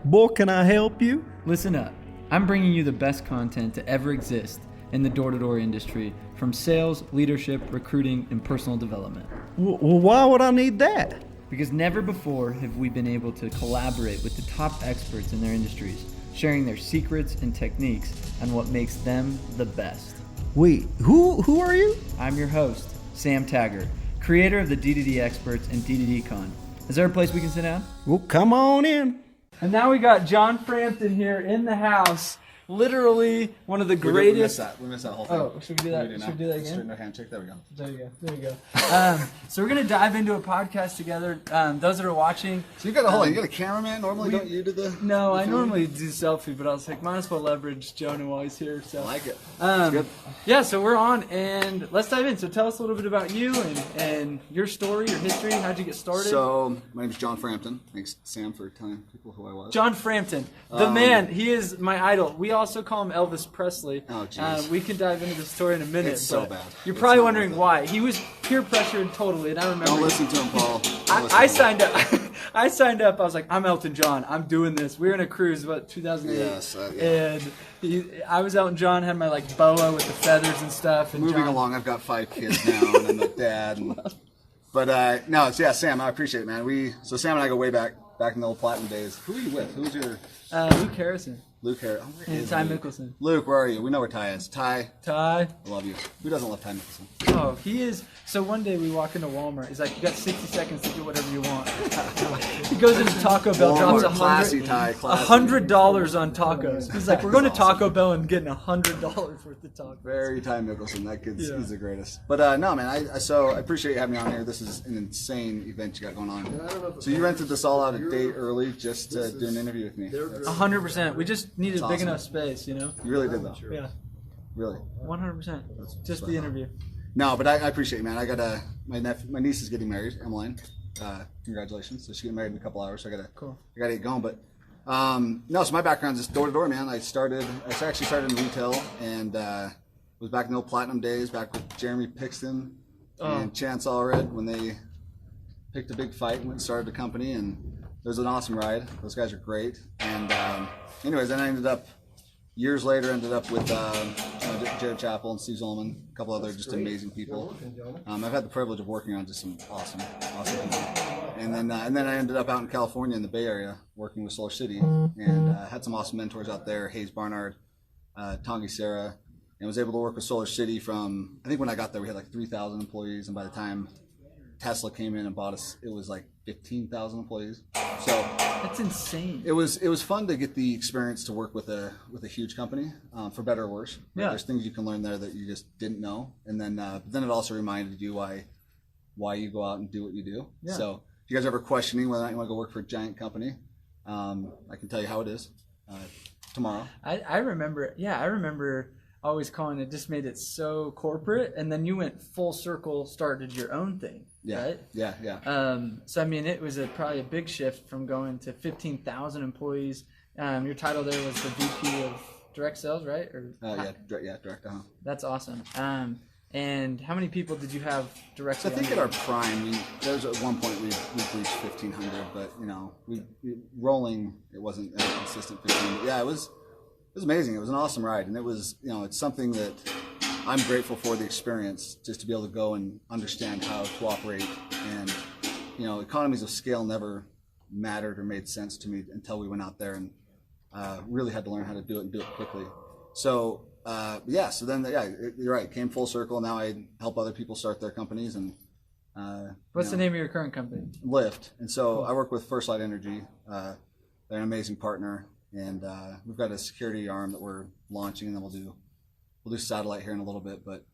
Boy, can I help you? Listen up. I'm bringing you the best content to ever exist in the door-to-door industry, from sales, leadership, recruiting, and personal development. Well, why would I need that? Because never before have we been able to collaborate with the top experts in their industries, sharing their secrets and techniques on what makes them the best. Wait, who are you? I'm your host, Sam Taggart, creator of the DDD Experts and DDD Con. Is there a place we can sit down? Well, come on in. And now we got John Frampton here in the house. Literally one of the greatest. We missed that whole thing. Oh, should we do that? Should we do that again? Straighten our handshake. There we go. There you go. So we're gonna dive into a podcast together. Those that are watching. So you got a whole. You got a cameraman. Normally, don't you do the? No, I normally do selfie, but I was like, might as well leverage Jonah while he's here. So I like it. Good. Yeah, so we're on, and let's dive in. So tell us a little bit about you and your story, your history. How'd you get started? So my name is John Frampton. Thanks, Sam, for telling people who I was. John Frampton, the man. He is my idol. We also call him Elvis Presley. Oh, jeez. We can dive into the story in a minute. It's so bad. You're It's probably not wondering worth it. why. He was peer pressured totally, and I remember. Don't listen to him, Paul. I signed up. I signed up. I was like, I'm Elton John. I'm doing this. We were in a cruise, 2008? Yes, yeah. And I was Elton John. Had my boa with the feathers and stuff. And Moving John, along, I've got 5 kids now, and I'm a dad. But no, it's Sam. I appreciate it, man. So Sam and I go way back in the old Platinum days. Who are you with? Who's your? Luke Harrison. Luke Harrison. And Ty Mickelson. Luke, where are you? We know where Ty is. Ty, Ty. I love you. Who doesn't love Ty Mickelson? Oh, he is. So one day we walk into Walmart. He's like, you got 60 seconds to do whatever you want. He goes into Taco Bell, Walmart, drops classy, Ty, classy. $100 on tacos. He's like, we're going to Taco Bell and getting $100 worth of tacos. Very Ty Mickelson. That kid's he's the greatest. But no, man, I appreciate you having me on here. This is an insane event you got going on. So you rented this all out a day early just to do an interview with me. 100%. We just needed a big enough space, you know? You really did, though. Yeah. Really. 100%. Just the interview. No, but I appreciate it, man. I got my niece is getting married, Emmeline. Congratulations. So she's getting married in a couple hours. So I gotta get going. But no, so my background is just door to door, man. I actually started in retail and was back in the old Platinum days, back with Jeremy Pixton and Chance Allred when they picked a big fight and went and started a company, and it was an awesome ride. Those guys are great. And anyways, then I years later ended up with Jared Chappell and Steve Zolman, a couple other just amazing people. I've had the privilege of working on just some awesome people. And then I ended up out in California in the Bay Area working with SolarCity, and had some awesome mentors out there, Hayes Barnard, Tongi Sarah, and was able to work with SolarCity from, I think when I got there we had 3,000 employees, and by the time Tesla came in and bought us, it was 15,000 employees. So that's insane. It was fun to get the experience to work with a huge company, for better or worse. Yeah. There's things you can learn there that you just didn't know, and then it also reminded you why you go out and do what you do. Yeah. So if you guys are ever questioning whether or not you want to go work for a giant company, I can tell you how it is tomorrow. I remember always calling it, just made it so corporate, and then you went full circle, started your own thing. Yeah. Right? Yeah. So I mean, it was probably a big shift from going to 15,000 employees. Your title there was the VP of Direct Sales, right? Direct. That's awesome. And how many people did you have directly? So I think at our prime, there was at one point we reached 1,500, but we rolling, it wasn't a consistent 15. But yeah, it was amazing. It was an awesome ride, and it was it's something that I'm grateful for, the experience, just to be able to go and understand how to operate. And economies of scale never mattered or made sense to me until we went out there and really had to learn how to do it and do it quickly. So so then you're right, it came full circle. Now I help other people start their companies. And what's the name of your current company? Lyft. And so I work with First Light Energy. They're an amazing partner, and we've got a security arm that we're launching, and then we'll do satellite here in a little bit. But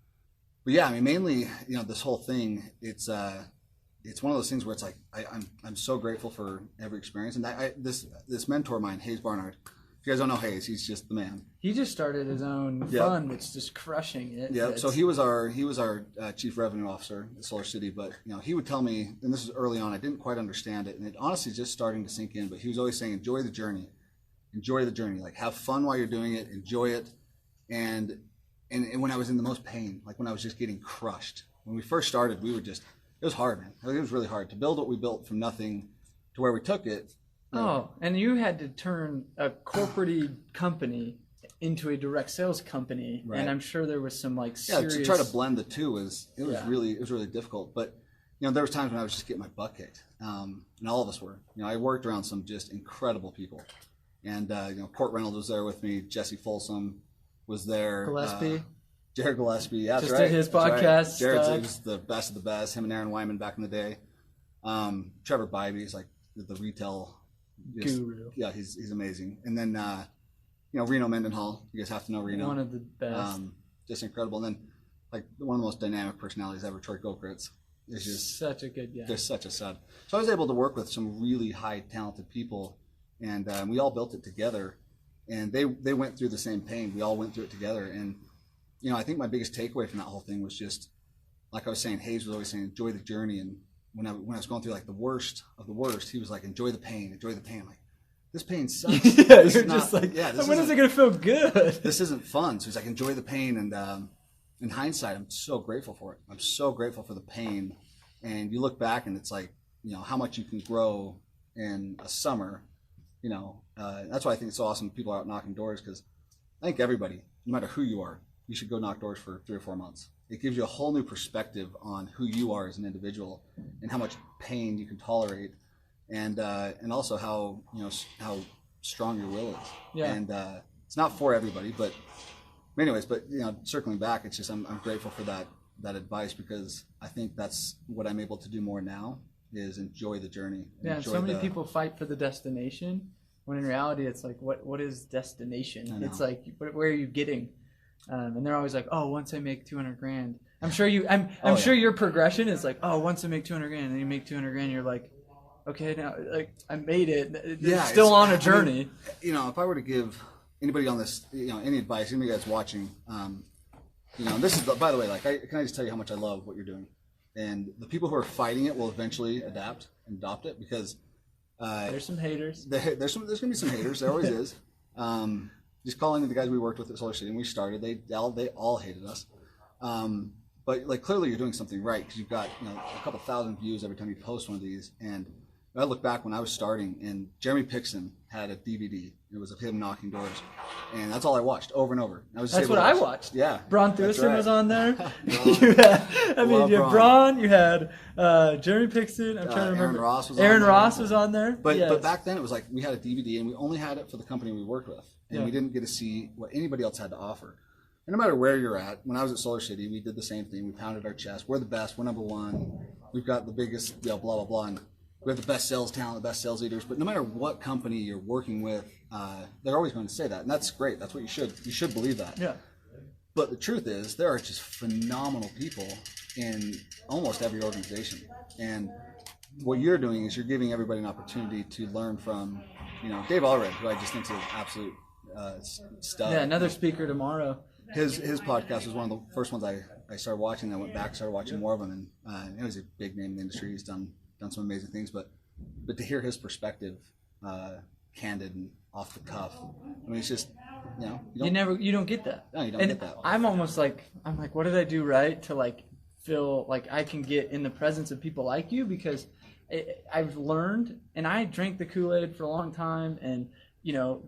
yeah, I mean, mainly this whole thing, it's one of those things where it's I'm so grateful for every experience. And this mentor of mine, Hayes Barnard. If you guys don't know Hayes, he's just the man. He just started his own fund, that's just crushing it. Yeah. So he was our chief revenue officer at SolarCity. But he would tell me, and this was early on, I didn't quite understand it, and it honestly just starting to sink in. But he was always saying, enjoy the journey, have fun while you're doing it, enjoy it. And when I was in the most pain, when I was just getting crushed, when we first started, it was hard, man. It was really hard to build what we built from nothing to where we took it. Oh, and you had to turn a corporate company into a direct sales company, Right. and I'm sure there was some like Yeah, serious. to try to blend the two was Yeah. really difficult. But there was times when I was just getting my butt kicked, and all of us were. I worked around some just incredible people, and Port Reynolds was there with me. Jesse Folsom was there. Gillespie. Jared Gillespie, yeah, that's Just right. did his That's right. podcast Jared's stuff. he was the best of the best. Him and Aaron Wyman back in the day. Trevor Bybee is like the retail Guru. Yeah, he's amazing. And then Reno Mendenhall. You guys have to know Reno. One of the best. Just incredible. And then like one of the most dynamic personalities ever, Troy Gokritz. Is just such a good guy. Just such a stud. So I was able to work with some really high talented people, and we all built it together. And they went through the same pain. We all went through it together. And I think my biggest takeaway from that whole thing was just, like I was saying, Hayes was always saying, enjoy the journey. And when I was going through like the worst of the worst, he was like, enjoy the pain, enjoy the pain. I'm like, this pain sucks. Yeah, you're just like, when is it going to feel good? This isn't fun. So he's like, enjoy the pain. And in hindsight, I'm so grateful for it. I'm so grateful for the pain. And you look back and it's like, how much you can grow in a summer. That's why I think it's so awesome people are out knocking doors, because I think everybody, no matter who you are, you should go knock doors for 3 or 4 months. It gives you a whole new perspective on who you are as an individual and how much pain you can tolerate, and also how strong your will is. Yeah. And it's not for everybody, but anyways, circling back, it's just I'm grateful for that advice, because I think that's what I'm able to do more now, is enjoy the journey. Yeah, and so many people fight for the destination, when in reality it's like, what is destination? It's like, where are you getting? And they're always like, oh, once I make 200 grand. I'm sure I'm sure your progression is like, oh, once I make 200 grand, and then you make 200 grand, you're like, okay, now like I made it. It's still on a journey. If I were to give anybody on this, any advice, anybody that's watching, this is, by the way, like, can I just tell you how much I love what you're doing? And the people who are fighting it will eventually adapt and adopt it, because there's some haters. There's going to be some haters. There always is. Just calling the guys we worked with at SolarCity, and we started, they all hated us. But like, clearly you're doing something right, because you've got a couple thousand views every time you post one of these. And I look back when I was starting, and Jeremy Pixon had a DVD. It was of him knocking doors, and that's all I watched over and over. That's what I watched. Yeah, Braun Thurston was on there. You had Braun. You had Jeremy Pixon. I'm trying to remember. Aaron Ross was on there. But back then it was like we had a DVD, and we only had it for the company we worked with, and we didn't get to see what anybody else had to offer. And no matter where you're at, when I was at SolarCity, we did the same thing. We pounded our chest. We're the best. We're number one. We've got the biggest, blah blah blah. And we have the best sales talent, the best sales leaders. But no matter what company you're working with, they're always going to say that, and that's great. That's what you should believe that. Yeah. But the truth is, there are just phenomenal people in almost every organization, and what you're doing is you're giving everybody an opportunity to learn from, Dave Allred, who I just think is an absolute stud. Yeah, another speaker tomorrow. His podcast was one of the first ones I started watching. I went back, started watching more of them, and it was a big name in the industry. He's done some amazing things, but to hear his perspective, candid and off the cuff, I mean, it's just, you don't get that. No, you don't and get that. I'm like, what did I do right to like feel like I can get in the presence of people like you? Because I've learned, and I drank the Kool-Aid for a long time, and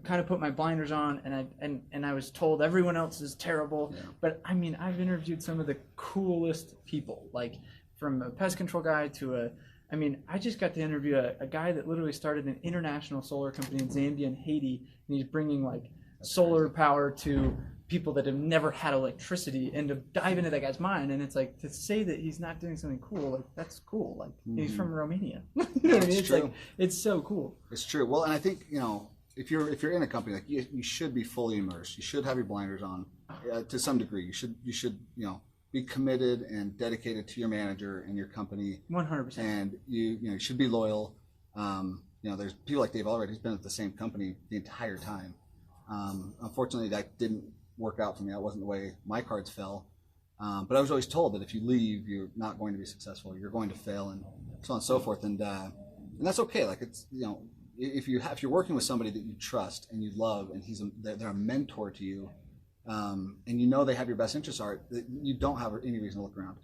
kind of put my blinders on, and I was told everyone else is terrible. Yeah. But I mean, I've interviewed some of the coolest people, like from a pest control guy to I just got to interview a guy that literally started an international solar company in Zambia and Haiti, and he's bringing like solar power to people that have never had electricity, and to dive into that guy's mind. And it's like, to say that he's not doing something cool, like, that's cool. Like, he's from Romania. You know what I mean? It's like, it's so cool. It's true. Well, and I think, if you're in a company, like, you should be fully immersed. You should have your blinders on to some degree. You should be committed and dedicated to your manager and your company. 100%. And you should be loyal. There's people like Dave Allred, who's been at the same company the entire time. Unfortunately, that didn't work out for me. That wasn't the way my cards fell. But I was always told that if you leave, you're not going to be successful. You're going to fail, and so on and so forth. And that's okay. Like, it's, if you're working with somebody that you trust and you love, and they're a mentor to you, and they have your best interests at heart, you don't have any reason to look around.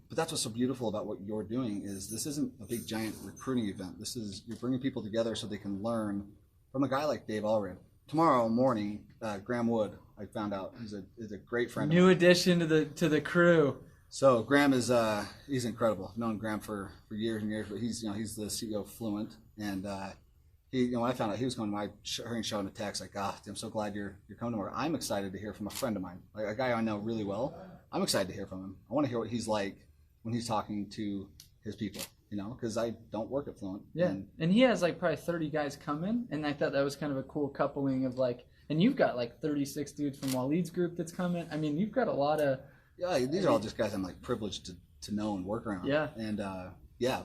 but that's what's so beautiful about what you're doing is this isn't a big giant recruiting event. This is you're bringing people together so they can learn from a guy like Dave Allred. Tomorrow morning, Graham Wood, I found out, is a great friend. New addition to the crew. So Graham is he's incredible. I've known Graham for years and years, but he's the CEO of Fluent, and he when I found out he was going to my hearing show in a text like, I'm so glad you're coming tomorrow. I'm excited to hear from a friend of mine, like a guy I know really well. I'm excited to hear from him. I want to hear what he's like when he's talking to his people, because I don't work at Fluent. Yeah, and he has like probably 30 guys coming, and I thought that was kind of a cool coupling of like, and you've got like 36 dudes from Waleed's group that's coming. I mean, you've got a lot of. Yeah, these are all just guys I'm like privileged to know and work around. Yeah. And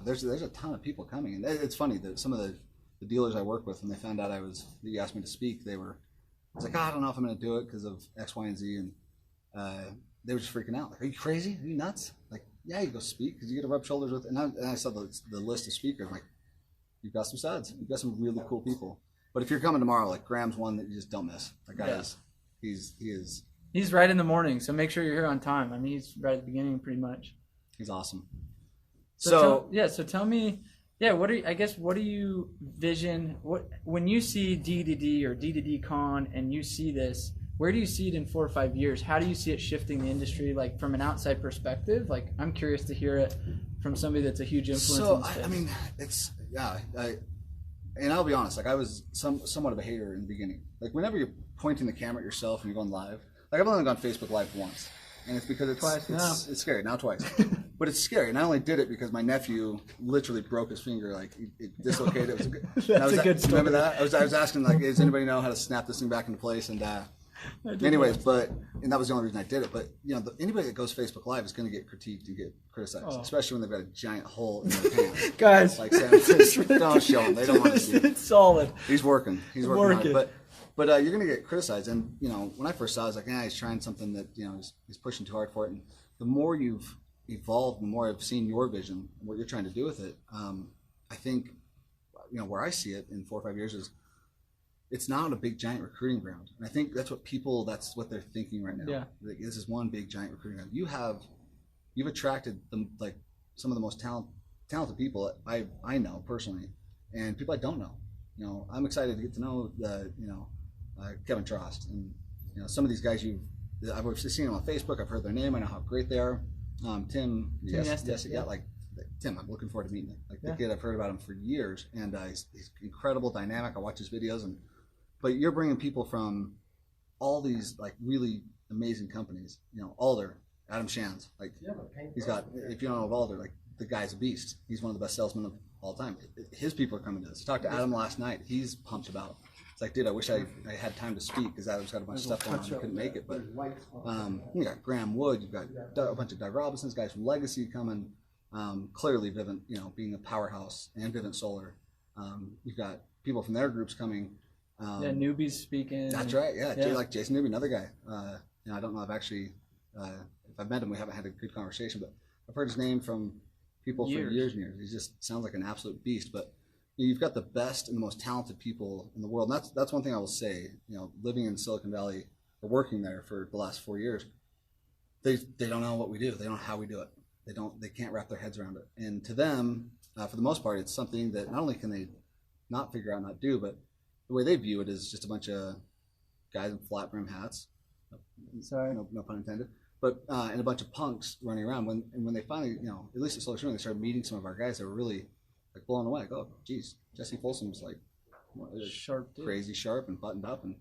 there's a ton of people coming, and it's funny that some of the dealers I work with, when they found out that you asked me to speak, I was like, I don't know if I'm going to do it because of X, Y, and Z, and they were just freaking out. Like, are you crazy? Are you nuts? Like, yeah, you go speak because you get to rub shoulders with. And I saw the list of speakers. I'm like, you've got some studs. You've got some really cool people. But if you're coming tomorrow, like Graham's one that you just don't miss. That guy is. He's right in the morning, so make sure you're here on time. I mean, he's right at the beginning, pretty much. He's awesome. So tell me, what do you vision? When you see D2D or D2D Con and you see this, where do you see it in 4 or 5 years? How do you see it shifting the industry, like from an outside perspective? Like, I'm curious to hear it from somebody that's a huge influence. So in the space. I mean, it's and I'll be honest. Like, I was somewhat of a hater in the beginning. Like, whenever you're pointing the camera at yourself and you're going live. Like, I've only gone Facebook Live once, and it's because it's scary. Now twice, but it's scary. And I only did it because my nephew literally broke his finger. Like, it dislocated. It was a good. That's a good story. Remember that? I was asking like, does anybody know how to snap this thing back into place? And anyways, and that was the only reason I did it. But anybody that goes Facebook Live is going to get critiqued and get criticized, especially when they've got a giant hole in their pants. Guys, like Sam, don't show them. They don't want to see it. It's solid. He's working. He's working hard. But you're going to get criticized. And, when I first saw it, I was like, he's trying something that, he's pushing too hard for it. And the more you've evolved, the more I've seen your vision and what you're trying to do with it, I think, where I see it in 4 or 5 years is it's not a big, giant recruiting ground. And I think that's what they're thinking right now. Yeah. Like, this is one big, giant recruiting ground. You've attracted some of the most talented people that I know personally, and people I don't know. I'm excited to get to know Kevin Trost and some of these guys I've seen them on Facebook. I've heard their name. I know how great they are. Tim, yes, Tim. I'm looking forward to meeting him. Like the kid, I've heard about him for years, and he's incredible, dynamic. I watch his videos, but you're bringing people from all these like really amazing companies. Alder, Adam Shands, like he's got. If you don't know of Alder, like the guy's a beast. He's one of the best salesmen of all time. His people are coming to this. I talked to Adam last night. He's pumped about. It's like, dude, I wish I had time to speak because Adam's got a bunch of stuff going on. I couldn't make it. But you got Graham Wood. You've got a bunch of Doug Robinsons, guys from Legacy coming. Clearly, Vivint, being a powerhouse, and Vivint Solar. You've got people from their groups coming. Newbies speaking. That's right. Yeah. Like Jason Newby, another guy. I don't know. I've actually, if I've met him, we haven't had a good conversation, but I've heard his name from people for years and years. He just sounds like an absolute beast. But you've got the best and the most talented people in the world. And that's one thing I will say. Living in Silicon Valley or working there for the last 4 years, they don't know what we do. They don't know how we do it. They can't wrap their heads around it. And to them, for the most part, it's something that not only can they not figure out, not do, but the way they view it is just a bunch of guys in flat brim hats. Sorry, no pun intended. But and a bunch of punks running around. When they finally, at least at SolarCity, they started meeting some of our guys that were really like blown away. Like, oh, geez, Jesse Folsom's like sharp, crazy sharp and buttoned up, and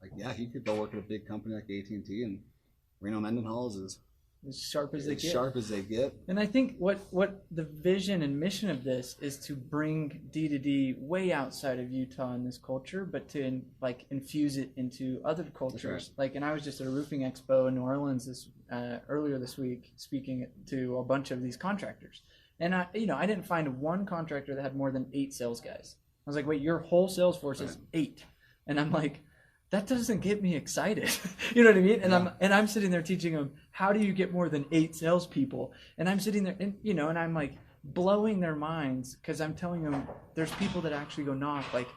like, yeah, he could go work at a big company like AT&T, and Reno Mendenhall is as sharp as they get. Sharp as they get. And I think what the vision and mission of this is to bring D2D way outside of Utah in this culture, but to infuse it into other cultures. Right. And I was just at a roofing expo in New Orleans earlier this week, speaking to a bunch of these contractors. And I didn't find one contractor that had more than 8 sales guys. I was like, wait, your whole sales force is 8, and I'm like, that doesn't get me excited. You know what I mean? And I'm sitting there teaching them, how do you get more than 8 salespeople? And I'm sitting there, and I'm like blowing their minds because I'm telling them there's people that actually go knock like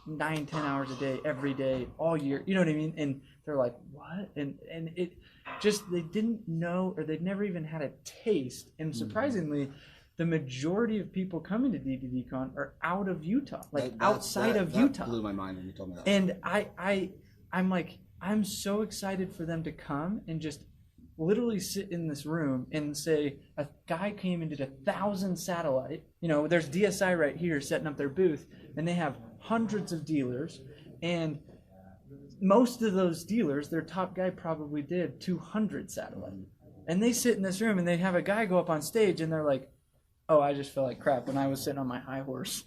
9-10 hours a day, every day, all year. You know what I mean? And they're like, what? And it just they didn't know, or they'd never even had a taste. And surprisingly, the majority of people coming to DDDCon are out of Utah, like outside of Utah. That blew my mind when you told me that. And I'm like, I'm so excited for them to come and just literally sit in this room and say, a guy came and did 1,000 satellite. You know, there's DSI right here setting up their booth, and they have hundreds of dealers, and most of those dealers, their top guy probably did 200 satellite. And they sit in this room and they have a guy go up on stage and they're like, oh, I just felt like crap when I was sitting on my high horse.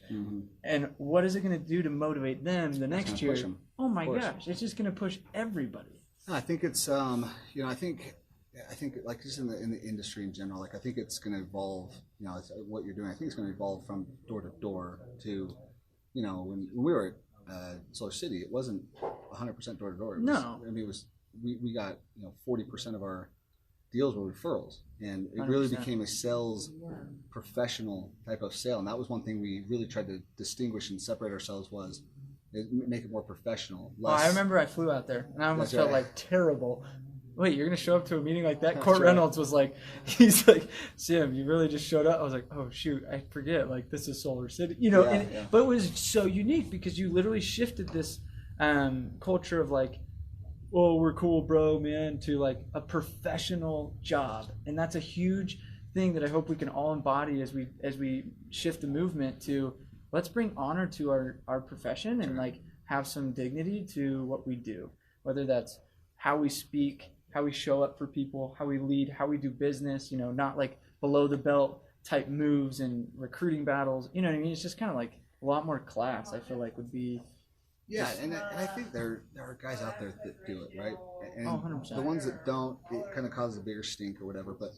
And what is it going to do to motivate them the next year? Oh my gosh, it's just going to push everybody. I think it's I think like just in the industry in general, like I think it's going to evolve. You know, it's what you're doing. I think it's going to evolve from door to door to, you know, when we were at SolarCity, it wasn't 100% door to door. No, I mean it was we got 40% of our deals were referrals, and it really 100%. became a sales professional type of sale. And that was one thing we really tried to distinguish and separate ourselves was make it more professional. Less, I remember I flew out there and I almost felt like terrible. Wait, you're going to show up to a meeting like that? Court Reynolds was like, he's like, Sim, you really just showed up? I was like, oh, shoot, I forget. Like, this is SolarCity. You know, but it was so unique because you literally shifted this culture of like, oh, we're cool, bro, man, to like a professional job. And that's a huge thing that I hope we can all embody as we shift the movement to let's bring honor to our profession and like have some dignity to what we do, whether that's how we speak, how we show up for people, how we lead, how we do business, you know, not like below the belt type moves and recruiting battles. You know what I mean? It's just kind of like a lot more class, I feel like would be. Yeah, and I think there are guys out there that do it, right? And 100%. The ones that don't, it kind of causes a bigger stink or whatever. But,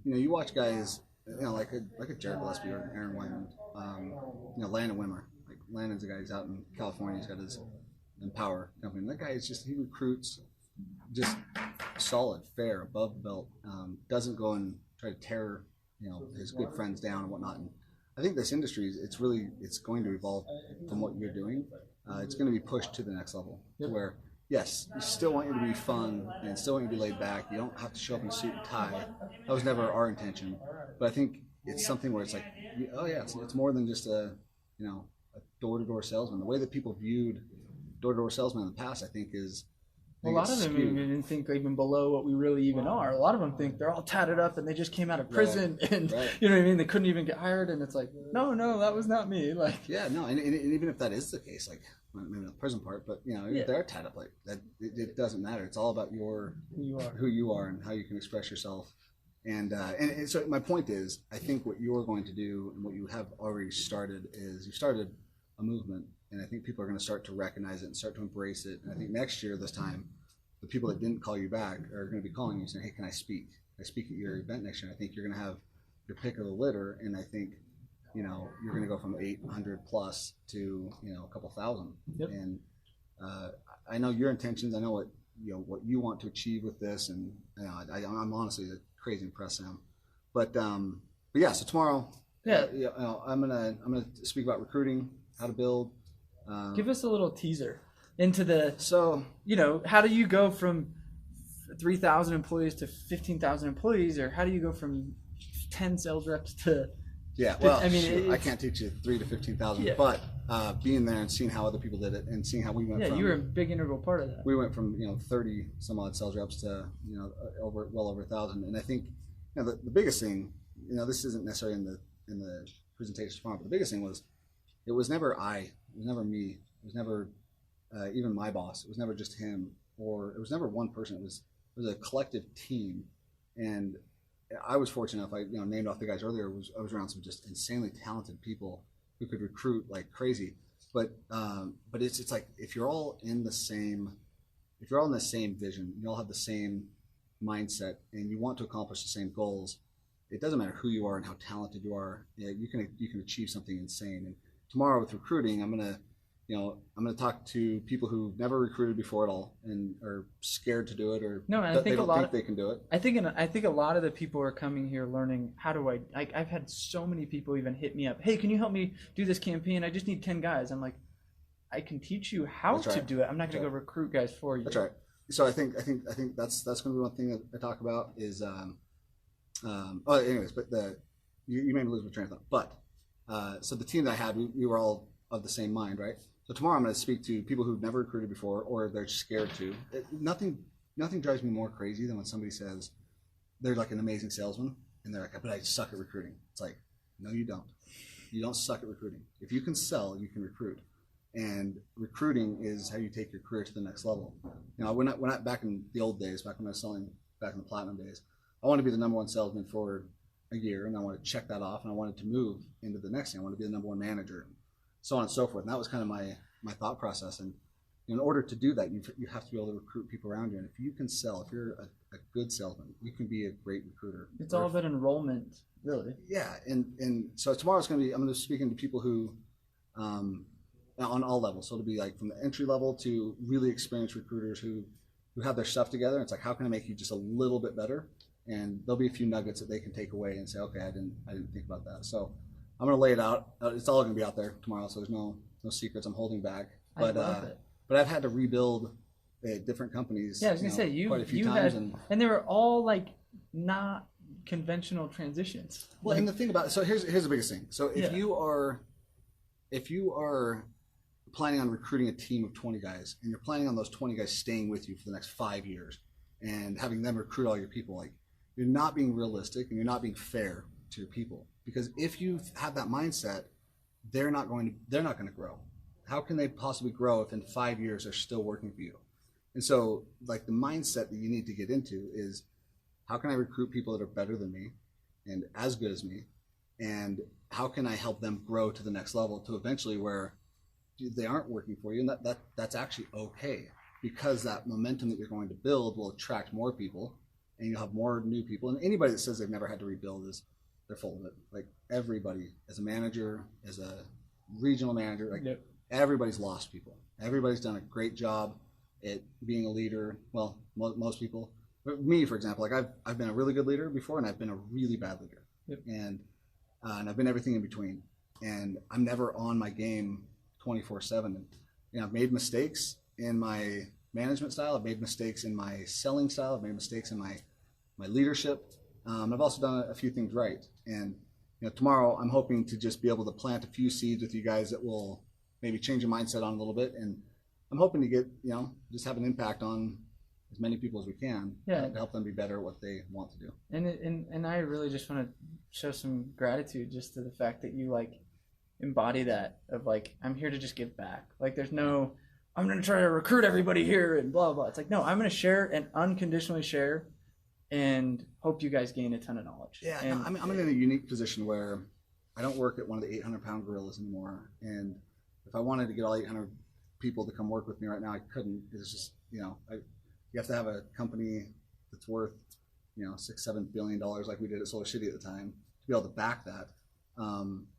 you know, you watch guys, you know, like a Jared Gillespie or Aaron Wyman, you know, Landon Wimmer. Like, Landon's a guy who's out in California. He's got his Empower company. And that guy is just, he recruits just solid, fair, above the belt. Doesn't go and try to tear, you know, his good friends down and whatnot. And I think this industry, it's going to evolve from what you're doing. It's going to be pushed to the next level to where, yes, we still want you to be fun and still want you to be laid back. You don't have to show up in a suit and tie. That was never our intention. But I think it's something where it's like, oh yeah, it's more than just a door-to-door salesman. The way that people viewed door-to-door salesmen in the past, I think, is A lot of them even think even below what we really even are. A lot of them think they're all tatted up and they just came out of prison and you know what I mean. They couldn't even get hired, and it's like, no, that was not me. Like, yeah, no, and even if that is the case, like maybe not the prison part, but you know, if they're tatted up like that, it doesn't matter. It's all about who you are and how you can express yourself. And so my point is, I think what you're going to do and what you have already started is you started a movement. And I think people are going to start to recognize it and start to embrace it. And I think next year, this time, the people that didn't call you back are going to be calling you saying, hey, can I speak? Can I speak at your event next year? And I think you're going to have your pick of the litter. And I think, you know, you're going to go from 800 plus to, you know, a couple thousand. Yep. And I know your intentions. I know what you want to achieve with this. And you know, I'm honestly crazy impressed, Sam. But yeah, so tomorrow, I'm gonna speak about recruiting, how to build. Give us a little teaser into the, so, you know, how do you go from 3,000 employees to 15,000 employees, or how do you go from 10 sales reps to, I mean, I can't teach you 3 to 15,000, but being there and seeing how other people did it and seeing how we went from, you were a big integral part of that. We went from, 30 some odd sales reps to, well over 1,000. And I think, the biggest thing, this isn't necessarily in the presentation tomorrow, but the biggest thing was, it was never it was never me, it was never even my boss, it was never just him, or it was never one person, it was a collective team. And I was fortunate enough, I named off the guys earlier, I was around some just insanely talented people who could recruit like crazy. But it's like, if you're all in the same vision, you all have the same mindset, and you want to accomplish the same goals, it doesn't matter who you are and how talented you are, you can achieve something insane. And tomorrow with recruiting, I'm gonna talk to people who've never recruited before at all and are scared to do it, or they don't think they can do it. I think a lot of the people are coming here learning how do I've had so many people even hit me up, hey, can you help me do this campaign? I just need 10 guys. I'm like, I can teach you how to do it. I'm not gonna go recruit guys for you. That's right. so I think that's going to be one thing that I talk about is anyways, but you made me lose my train of thought. But so the team that I had, we were all of the same mind, right? So tomorrow I'm going to speak to people who've never recruited before or they're scared to. Nothing drives me more crazy than when somebody says they're like an amazing salesman and they're like, but I suck at recruiting. It's like, no, you don't. You don't suck at recruiting. If you can sell, you can recruit. And recruiting is how you take your career to the next level. You know, when I back in the old days, back when I was selling back in the platinum days, I wanted to be the number one salesman for a year, and I wanted to check that off, and I wanted to move into the next thing. I wanted to be the number one manager, so on and so forth. And that was kind of my thought process. And in order to do that, you have to be able to recruit people around you. And if you can sell, if you're a good salesman, you can be a great recruiter. It's all about enrollment, really. Yeah, and so tomorrow's going to be, I'm going to be speaking to people who, on all levels. So it'll be like from the entry level to really experienced recruiters who have their stuff together. It's like, how can I make you just a little bit better? And there'll be a few nuggets that they can take away and say, okay, I didn't think about that. So I'm going to lay it out. It's all going to be out there tomorrow. So there's no secrets I'm holding back. But I love it. But I've had to rebuild different companies. Yeah, I was gonna say quite a few you times, had, and they were all like not conventional transitions. Well, and the thing about it, so here's the biggest thing. So if you are planning on recruiting a team of 20 guys, and you're planning on those 20 guys staying with you for the next 5 years, and having them recruit all your people, like, you're not being realistic and you're not being fair to your people. Because if you have that mindset, they're not going to grow. How can they possibly grow if in 5 years they're still working for you? And so, like, the mindset that you need to get into is, how can I recruit people that are better than me and as good as me? And how can I help them grow to the next level to eventually where they aren't working for you? And that's actually okay, because that momentum that you're going to build will attract more people, and you'll have more new people. And anybody that says they've never had to rebuild they're full of it. Like, everybody, as a manager, as a regional manager, like, Yep. Everybody's lost people. Everybody's done a great job at being a leader. Well, most people. But me, for example, like, I've been a really good leader before, and I've been a really bad leader. Yep. And I've been everything in between. And I'm never on my game 24/7. And, you know, I've made mistakes in my management style. I've made mistakes in my selling style. I've made mistakes in my leadership. I've also done a few things right. And, you know, tomorrow I'm hoping to just be able to plant a few seeds with you guys that will maybe change your mindset on a little bit. And I'm hoping to get, you know, just have an impact on as many people as we can, to help them be better at what they want to do. And I really just want to show some gratitude just to the fact that you, like, embody that of, like, I'm here to just give back. Like, there's no, I'm going to try to recruit everybody here and blah, blah. It's like, no, I'm going to share and unconditionally share and hope you guys gain a ton of knowledge. Yeah, and, no, I'm in a unique position where I don't work at one of the 800-pound gorillas anymore. And if I wanted to get all 800 people to come work with me right now, I couldn't. It's just, you know, you have to have a company that's worth, you know, $6-7 billion like we did at SolarCity at the time to be able to back that.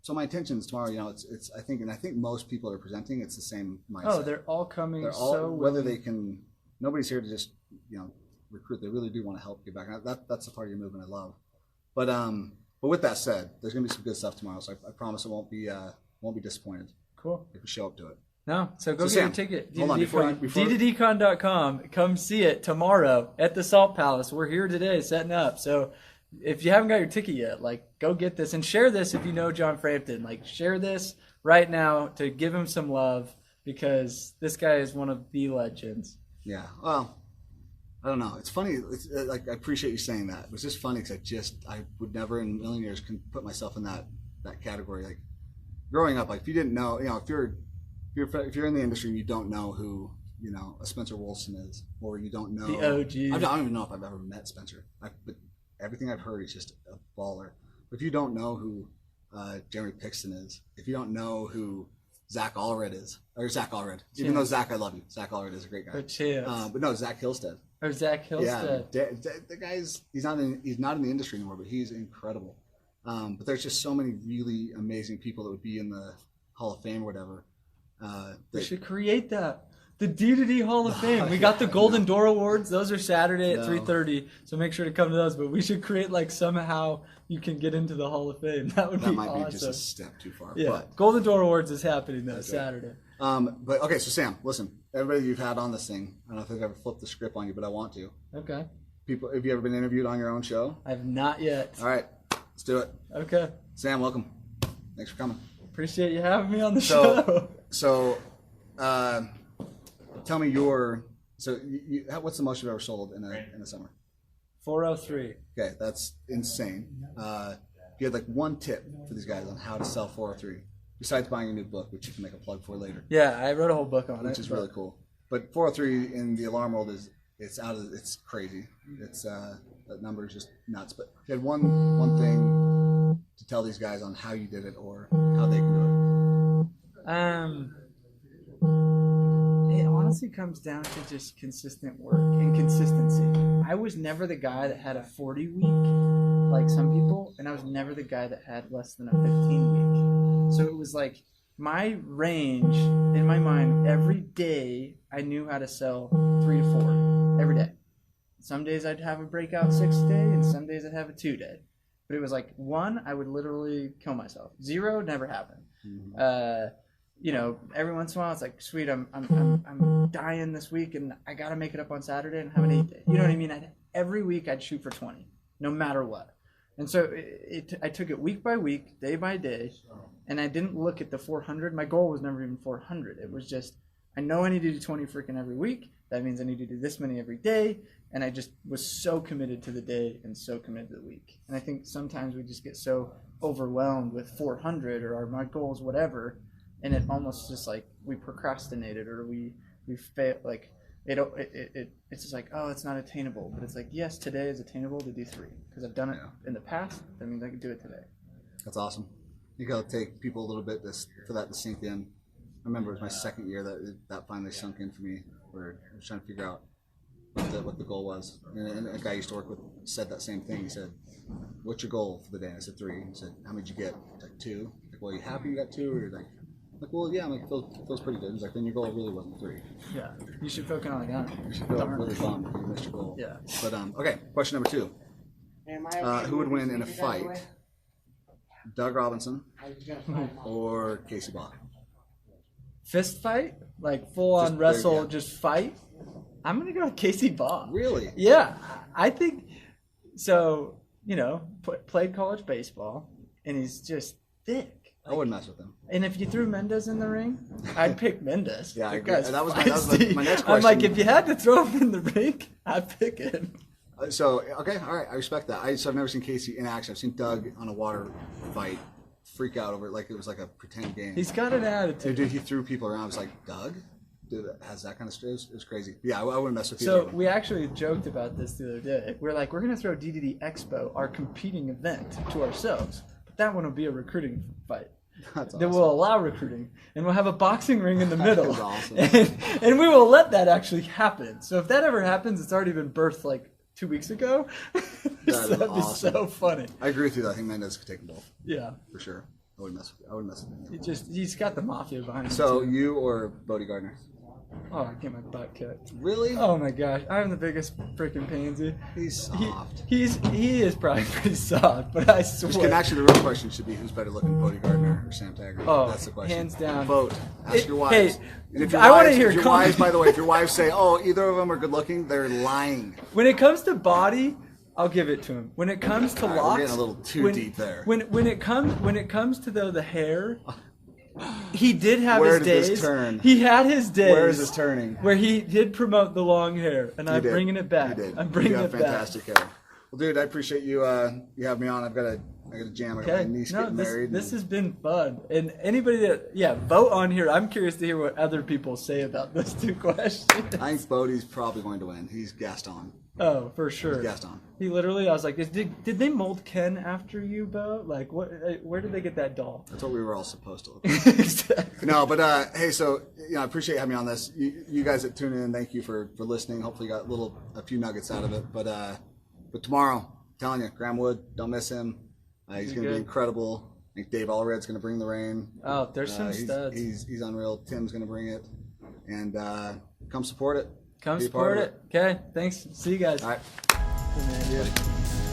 So my intentions tomorrow, you know, it's I think most people are presenting, it's the same mindset. Oh, they're all coming. They're all, whether they can, nobody's here to just, you know, recruit. They really do want to help get back. And that's the part of your movement I love. But with that said, there's gonna be some good stuff tomorrow. So I promise I won't be disappointed. Cool. If you show up to it. No, so go get Sam, your ticket. hold on, before D2Decon.com. Come see it tomorrow at the Salt Palace. We're here today setting up. So if you haven't got your ticket yet, like, go get this and share this if you know John Frampton. Like, share this right now to give him some love, because this guy is one of the legends. Yeah. Well, I don't know. It's funny. It's like, I appreciate you saying that. It was just funny because I would never in a million years can put myself in that category. Like, growing up, like, if you didn't know, you know, if you're in the industry and you don't know who, you know, a Spencer Wolfson is, or you don't know the OG. I don't even know if I've ever met Spencer. But everything I've heard is just a baller. But if you don't know who Jeremy Pixton is, if you don't know who Zach Allred is, even though Zach, I love you, Zach Allred is a great guy. But no, Zach Hillstead. Or Zach Hillstead. Yeah, the guy's he's not in the industry anymore, but he's incredible. But there's just so many really amazing people that would be in the Hall of Fame or whatever. We should create that. The D2D Hall of Fame. We got the Golden Door Awards. Those are Saturday at 3:30, so make sure to come to those. But we should create, like, somehow you can get into the Hall of Fame. That would be awesome. That might be just a step too far. Yeah, but Golden Door Awards is happening though, Saturday. But okay, so Sam, listen, everybody you've had on this thing, I don't know if I've ever flipped the script on you, but I want to. Okay. People, have you ever been interviewed on your own show? I've not yet. All right, let's do it. Okay. Sam, welcome. Thanks for coming. Appreciate you having me on the show. So, tell me what's the most you've ever sold in a summer? 403. Okay, that's insane. If you had like one tip for these guys on how to sell 403, besides buying a new book, which you can make a plug for later, Yeah, I wrote a whole book on it. which is really cool. But 403 in the alarm world it's crazy. It's that number is just nuts. But if you had one thing to tell these guys on how you did it or how they can do it honestly comes down to just consistent work and consistency. I was never the guy that had a 40 week like some people, and I was never the guy that had less than a 15 week. So it was like my range in my mind every day. I knew how to sell 3 to 4 every day. Some days I'd have a breakout 6 day, and some days I'd have a 2 day. But it was like 1, I would literally kill myself. 0 never happened. Every once in a while it's like, sweet, I'm dying this week, and I got to make it up on Saturday and have an 8 day. You know what I mean? Every week I'd shoot for 20, no matter what. And so I took it week by week, day by day, and I didn't look at the 400. My goal was never even 400. It was just, I know I need to do 20 freaking every week. That means I need to do this many every day. And I just was so committed to the day and so committed to the week. And I think sometimes we just get so overwhelmed with 400 or my goals, whatever, and it almost just like we procrastinated or we fail. Like it's just like, oh, it's not attainable. But it's like, yes, today is attainable to do 3 because I've done it in the past. That means I can do it today. That's awesome. You got to take people a little bit for that to sink in. I remember it was my second year that finally sunk in for me, where I was trying to figure out what the goal was. And a guy I used to work with said that same thing. He said, "What's your goal for the day?" I said 3. He said, "How many did you get?" I was like 2. Like, well, are you happy you got 2? Or you're like, well, yeah. I'm like, feels pretty good. He's like, then your goal really wasn't 3. Yeah, you should feel kind of like that. You should feel really bummed if you missed your goal. Yeah. But okay, question number 2. Who would win in a fight? Doug Robinson or Casey Bach? Fist fight? Like full on Just wrestle, big, yeah. just fight? I'm going to go with Casey Bach. Really? Yeah. I think, so, played college baseball, and he's just thick. I wouldn't mess with him. And if you threw Mendez in the ring, I'd pick Mendez. Yeah, I That agree. guy's That was my next question. I'm like, if you had to throw him in the ring, I'd pick him. So, okay, all right, I respect that. I've never seen Casey in action. I've seen Doug on a water fight freak out over it like it was like a pretend game. He's got an attitude. Dude, he threw people around. I was like, Doug? Dude, has that kind of stress? It was crazy. Yeah, I wouldn't mess with you. So we actually joked about this the other day. We're like, we're going to throw DDD Expo, our competing event, to ourselves. But that one will be a recruiting fight. That's awesome. That will allow recruiting. And we'll have a boxing ring in the middle. That's awesome. And we will let that actually happen. So if that ever happens, it's already been birthed like 2 weeks ago. That That'd is be awesome. so funny. I agree with you, though. I think Mendez could take them both. Yeah. For sure. I wouldn't mess with him. He's got the mafia behind him. So, too. you or Bodie Gardner? Oh, I get my butt kicked. Really? Oh my gosh, I'm the biggest freaking pansy. He's soft. He is probably pretty soft, but I swear. Actually, the real question should be who's better looking, Bodie Gardner or Sam Taggart? Oh, that's the question. hands down. Vote. Ask your wives. Hey, And if your I wanna wives- hear if your comments. wives, by the way, if your wives say, "Oh, either of them are good looking," they're lying. When it comes to body, I'll give it to him. When it comes to All right, we're locks, getting a little too deep there. When it comes to the hair, he did have Where his did this days. turn? He had his days. Where is this turning? Where he did promote the long hair, and I'm did. bringing it back. You did. I'm bringing you have it back. fantastic hair. Well, dude, I appreciate you. You have me on. I got a jam. I got Okay. my niece No, getting married. this has been fun. And anybody that, vote on here. I'm curious to hear what other people say about those 2 questions. I think Bodie's probably going to win. He's Gaston. Oh, for sure. Gaston. He literally, I was like, did they mold Ken after you, Bo? Like, what? Where did they get that doll? That's what we were all supposed to look like. Exactly. No, but hey, so I appreciate you having me on this. You guys that tune in, thank you for listening. Hopefully, you got a few nuggets out of it. But tomorrow, I'm telling you, Graham Wood, don't miss him. He's going to be incredible. I think Dave Allred's going to bring the rain. Oh, there's some studs. He's unreal. Tim's going to bring it, and come support it. Come Be a part support of it. Okay, thanks. See you guys. All right. Good man, dude.